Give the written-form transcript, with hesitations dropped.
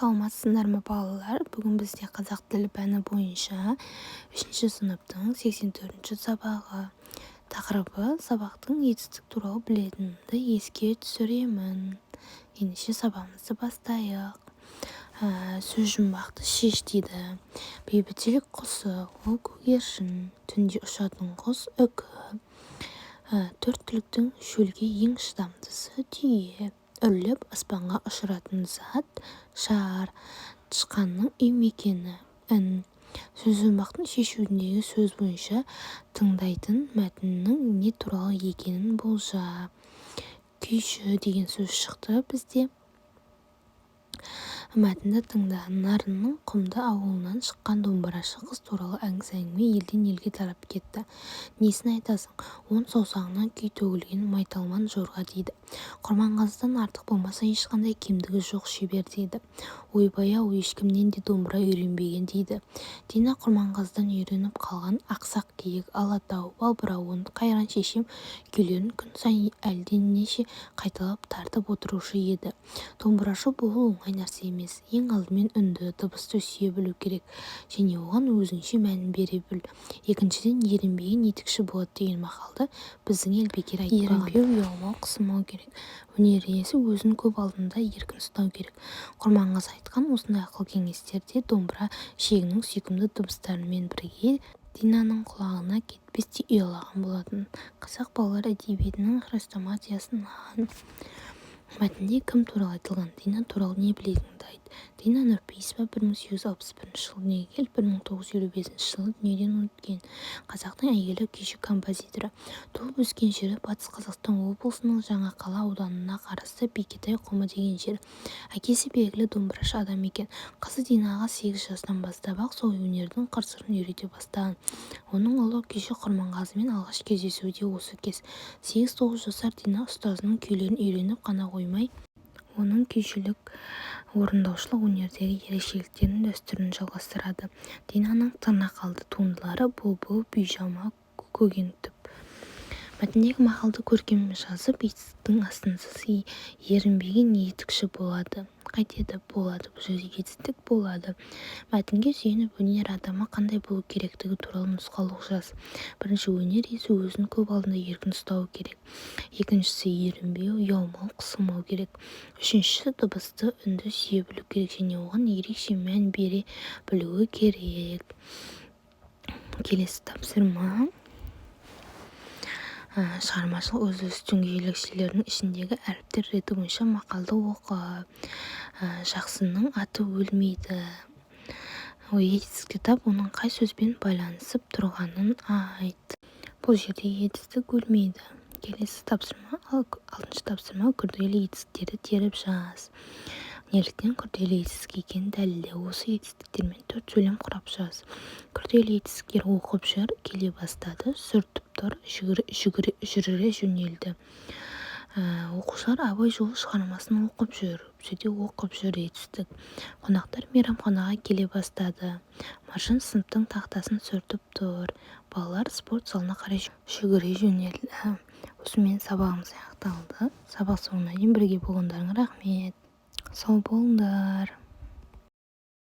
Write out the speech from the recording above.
Саламатсыздар ма балалар? Бүгін бізде қазақ тілі пәні бойынша 3 сыныптың 84 сабағы. Тақырыбы сабақтың етістік туралы білетінімді еске түсіремін. Ендеше сабағымызды бастайық. Сөз жұмбақты шеш дейді. Бейбітшілік құсы, ол көгершін, түнде ұшатын құс үкі. Төрт түліктің шөлге ең шыдамдысы түйе. Үрлеп аспанға ұшыратын зат шар. Тышқанның үй мекені ін. Сөз жұмбақтың шешуіндегі сөз бойынша тыңдайтын мәтіннің не туралы екенін болжа. Күйші деген сөз шықты бізде. Мәтінді тыңда. Нарынның құмды ауылынан шыққан домбырашы қыз туралы аңыз-әңгіме елден елге тарап кетті. Несін айтасың? 10 саусағынан күй төгілген майталман жорға дейді. Құрманғазыдан артық болмаса ешқандай кемдігі жоқ шебер дейді. Ойбай-ау, ешкімнен де домбыра үйренбеген дейді. Дина Құрманғазыдан үйреніп қалған ақсақ киік, алатау, балбырауын, қайран шешем күйлерін күн сайын әлденеше қайталап тартып отырушы еді. Домбырашы болу оңай нәрсе емес. Ең алдымен үнді, дыбысты сүйе білу керек және оған өзіңше мән бере біл. Екіншіден, ерінбеген етікші болады деген мақалды біздің ел бекер айтпаған. Ерінбеу, ұялмау, қысылмау керек. Өнер иесі өзін көп алдында еркін ұстау керек. Құрманғазы айтқан осындай ақыл-кеңестерде домбыра шегінің сүйкімді дыбыстарымен бірге Динаның құлағына кетпестей ұялаған болатын. Қазақ балалар әдебиетінің хрестоматиясынан мәтінде кім туралы айтылған? Дина туралы не білетініңді айт. Дина Нұрпейісова 1861 жылы дүниеге келіп, 1955 жылы дүниеден өткен. Қазақтың әйгілі күйші композиторы. Туып өскен жері Батыс Қазақстан облысының Жаңақала ауданына қарасты Бекетай құмы деген жер. Әкесі белгілі домбырашы адам екен. Қызы Динаға 8 жастан бастап-ақ сол өнердің қыр-сырын үйрете бастаған. Оның ұлы күйші Құрманғазымен алғаш кездесуі де осы кез. 8-9 жасар Дина ұстазының күйлерін үйреніп қана қоймай, оның күйшілік, орындаушылық өнердегі ерекшеліктерін дәстүрін жалғастырады. Динаның тырнақалды туындылары бұлбұл, бүйжама, көген түп. Мәтіндегі мақалды көркем жазып, етістіктің астынсыз ерінбеген етікші болады. Қайтеді? Болады. Бұл жерде етістік болады. Мәтінге сүйеніп өнер адамы қандай болу керектігі туралы нұсқаулық жаз. Бірінші, өнер иесі өзін көп алдында еркін ұстауы керек. Екіншісі, ерінбеу, ұялмау, қысылмау керек. Үшіншісі, дыбысты, үнді сүйе білу керек және оған ерекше мән бере білуі керек. Келесі тапсырма. Шығармашылық өзгерістің ерекшелерінің ішіндегі әріптер реті бойынша мақалды оқы. Жақсының аты өлмейді. Етістік кітап оның қай сөзбен байланысып тұрғанын айт. Бұл жерде етістік өлмейді. Келесі тапсырма. 6-шы тапсырма. Күрделі етістіктерді теріп жаз. Неліктен күрделі етістік екенін дәлелде. Осы етістіктермен 4 сөйлем құрап жаз. Күрделі етістіктер оқып жүр, келе бастады, сүртіп тұр, жүгіре жөнелді. Оқушылар Абай жолы шығармасын оқып жүр. Сөйте оқып жүр етістік. Қонақтар мейрамханаға келе бастады. Маржан сыныптың тақтасын сүртіп тұр. Балалар спорт залына қарай жүгіре жөнелді. Осымен сабағымыз аяқталды. Сабақ соңына дейін бірге болғандарыңа рахмет. Сау болыңдар.